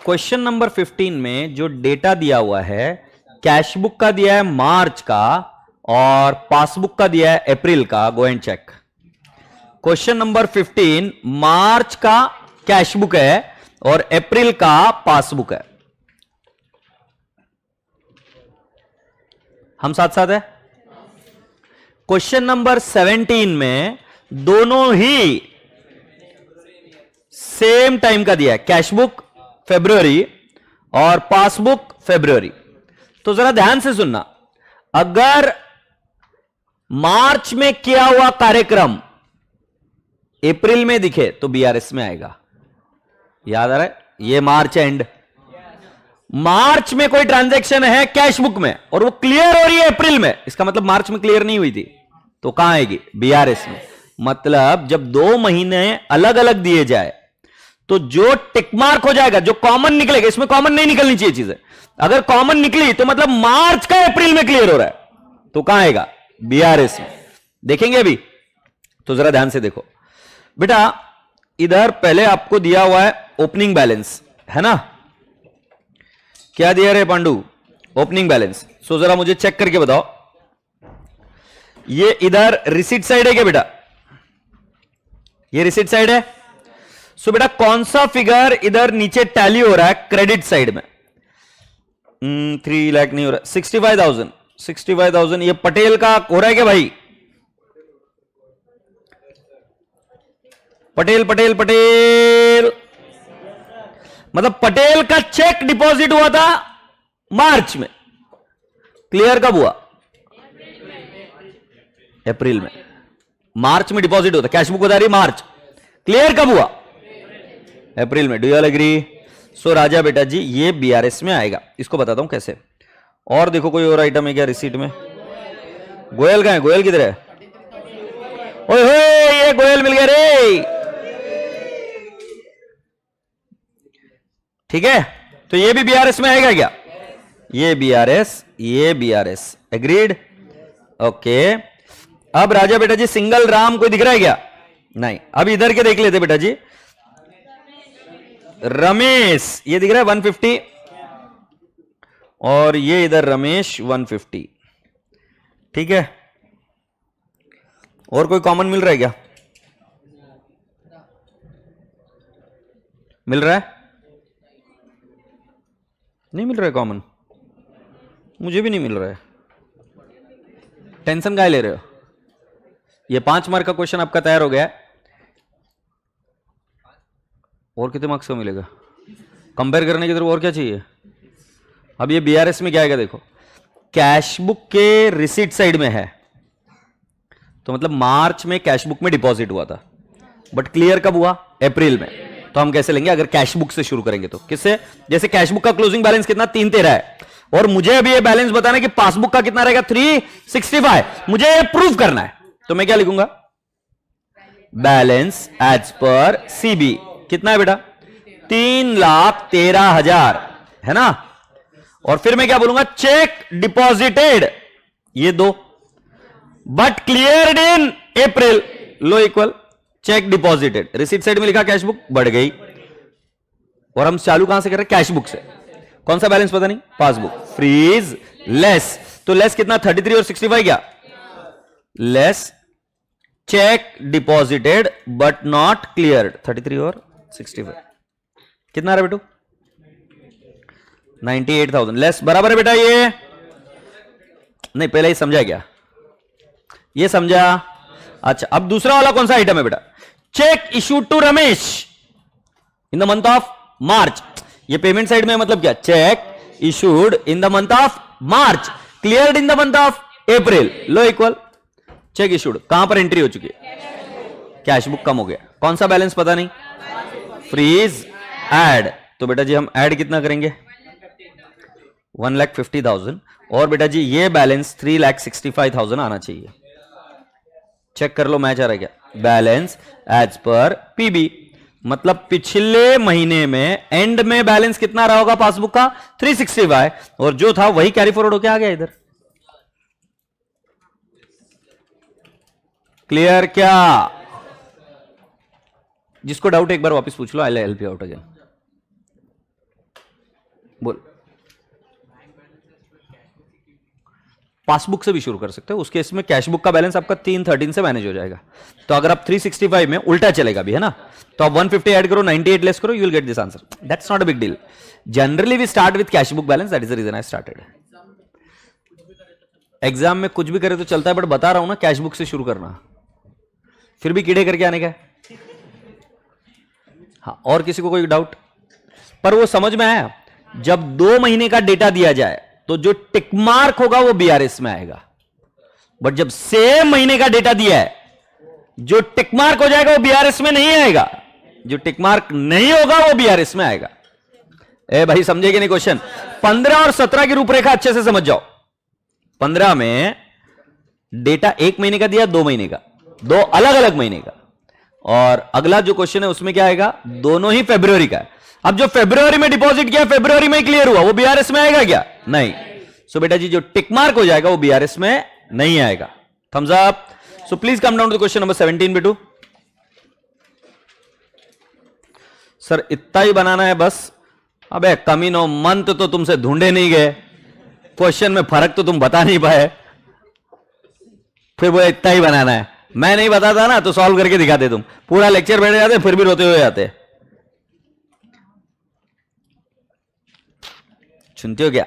Question number 15 में जो data दिया हुआ है, कैश बुक का दिया है मार्च का और पासबुक का दिया है अप्रैल का। Go and check. Question number 15 मार्च का कैश बुक है और अप्रैल का पासबुक है। हम साथ साथ है। क्वेश्चन नंबर 17 में दोनों ही सेम टाइम का दिया है, कैश बुक फरवरी और पासबुक फरवरी। तो जरा ध्यान से सुनना, अगर मार्च में किया हुआ कार्यक्रम अप्रैल में दिखे तो बीआरएस में आएगा। याद आ रहा है? ये मार्च एंड, मार्च में कोई ट्रांजैक्शन है कैश बुक में और वो क्लियर हो रही है अप्रैल में, इसका मतलब मार्च में क्लियर नहीं हुई थी, तो कहां आएगी? बीआरएस में। मतलब जब 2 महीने अलग अलग दिए जाए तो जो टिक मार्क हो जाएगा, जो कॉमन निकलेगा, इसमें कॉमन नहीं निकलनी चाहिए चीजें, अगर कॉमन निकली तो मतलब मार्च का अप्रैल में क्लियर हो रहा है, तो कहां आएगा? बीआरएस में। देखेंगे अभी, तो जरा ध्यान से देखो बेटा। इधर पहले आपको दिया हुआ है ओपनिंग बैलेंस, है ना? क्या दिया रे पांडु? Opening balance. सो जरा मुझे चेक करके बताओ, ये इधर रिसीट साइड है क्या बेटा? ये रिसीट साइड है। सो बेटा कौन सा फिगर इधर नीचे टैली हो रहा है क्रेडिट साइड में? 3 लाख नहीं हो रहा, 65,000 ये पटेल का हो रहा है क्या भाई? पटेल पटेल पटेल, मतलब पटेल का चेक डिपॉजिट हुआ था मार्च में, क्लियर कब हुआ? अप्रैल में। मार्च में डिपॉजिट होता, कैश बुक बता रही मार्च, क्लियर कब हुआ? अप्रैल में। Do you all agree? So राजा बेटा जी ये बीआरएस में आएगा। इसको बताता हूं कैसे। और देखो कोई और आइटम है क्या रिसीट में? गोयल कहां है? गोयल किधर है? ओए होए, ये गोयल मिल गया रे। ठीक है, तो ये भी बीआरएस में आएगा क्या? ये बीआरएस, एग्रीड? ओके। अब राजा बेटा जी सिंगल राम कोई दिख रहा है क्या? नहीं। अब इधर के देख लेते बेटा जी। रमेश ये दिख रहा है 150 और ये इधर रमेश 150। ठीक है, और कोई कॉमन मिल रहा है क्या? मिल रहा है? नहीं मिल रहा है कॉमन, मुझे भी नहीं मिल रहा है। टेंशन काहे ले रहे हो? ये 5 मार्क का क्वेश्चन आपका तैयार हो गया है। और कितने मार्क्स का मिलेगा? कंपेयर करने की तरफ और क्या चाहिए? अब ये बीआरएस में क्या आएगा देखो, कैश बुक के रिसीट साइड में है, तो मतलब मार्च में कैश बुक में डिपॉजिट हुआ था, बट क्लियर कब हुआ? अप्रैल में। तो हम कैसे लेंगे? अगर कैश बुक से शुरू करेंगे तो किससे? जैसे कैश बुक का क्लोजिंग बैलेंस कितना? 313 है, और मुझे अभी ये बैलेंस बताना है कि पासबुक का कितना रहेगा? 365। मुझे ये प्रूव करना है, तो मैं क्या लिखूंगा? Balance as per CB. कितना है बेटा? 3,13,000 है ना? और फिर मैं क्या बोलूंगा? चेक डिपॉजिटेड, ये 2, बट क्लियर्ड इन अप्रैल, लो equal check deposited. Receipt side में लिखा कैश बुक, बढ़ गई, और हम चालू कहां से कर रहे हैं? कैश बुक से। कौन सा बैलेंस पता नहीं? पासबुक। फ्रीज लेस, तो लेस कितना? 33 और 65 क्या? Less check deposited but not cleared, 33 और 65 कितना रहा बेटू? 98,000 लेस, बराबर है बेटा? ये नहीं, पहले ही समझा क्या? ये समझा? अच्छा, अब दूसरा वाला कौन सा आइटम है बेटा? Cheque issued to Ramesh in the month of March. ये पेमेंट साइड में मतलब क्या? Cheque issued in the month of March, cleared in the month of April, लो इक्वल चेक इशूड। कहां पर एंट्री हो चुकी है? कैश बुक कम हो गया। कौन सा बैलेंस पता नहीं? फ्रीज ऐड। तो बेटा जी हम ऐड कितना करेंगे? 1,50,000, और बेटा जी ये बैलेंस 3,65,000 आना चाहिए। चेक कर लो मैच आ रहा है क्या? बैलेंस एज पर पीबी, मतलब पिछले महीने में एंड में बैलेंस कितना रहा होगा पासबुक का? 365, और जो था वही कैरी फॉरवर्ड होके आ गया इधर। क्लियर क्या? जिसको डाउट एक बार वापस पूछ लो, I will help you out again. बोल। पासबुक से भी शुरू कर सकते हो, उसके इसमें कैशबुक का बैलेंस आपका 313 से मैनेज हो जाएगा। तो अगर आप 365 में उल्टा चलेगा भी है ना, तो आप 150 ऐड करो, 98 लेस करो, you will get this answer. That's not a big deal. Generally we start with cashbook balance, that is the reason I started. Exam में कुछ भी करे तो चलता है, बट बता रहा हूं ना कैशबुक से शुरू करना, फिर भी कीड़े करके आने का। हाँ, और किसी को कोई डाउट? पर वो समझ में आया, जब 2 महीने का डेटा दिया जाए तो जो टिक मार्क होगा वो बीआरएस में आएगा, बट जब सेम महीने का डेटा दिया है, जो टिक मार्क हो जाएगा वो बीआरएस में नहीं आएगा, जो टिक मार्क नहीं होगा वो बीआरएस में आएगा। ए भाई समझेगे नहीं क्वेश्चन? 15 और 17 की रूपरेखा अच्छे से समझ जाओ। 15 में डेटा 1 महीने का दिया, 2 महीने का, 2 अलग अलग महीने का, और अगला जो क्वेश्चन है उसमें क्या आएगा, दोनों ही फरवरी का है। अब जो फरवरी में डिपॉजिट किया, फरवरी में क्लियर हुआ, वो बीआरएस में आएगा क्या? नहीं। सो बेटा जी जो टिक मार्क हो जाएगा वो बीआरएस में नहीं आएगा। Thumbs up. So please come down to question number 17 बेटू। सर इतना ही बनाना है बस? अबे कमीनो, मंथ तो तुमसे ढूंढे नहीं गए, क्वेश्चन में फर्क तो तुम बता नहीं पाए, फिर वो इतना ही बनाना है। मैं नहीं बताता ना तो सॉल्व करके दिखाते, तुम पूरा लेक्चर बैठ जाते फिर भी रोते हुए आते। सुनते हो क्या?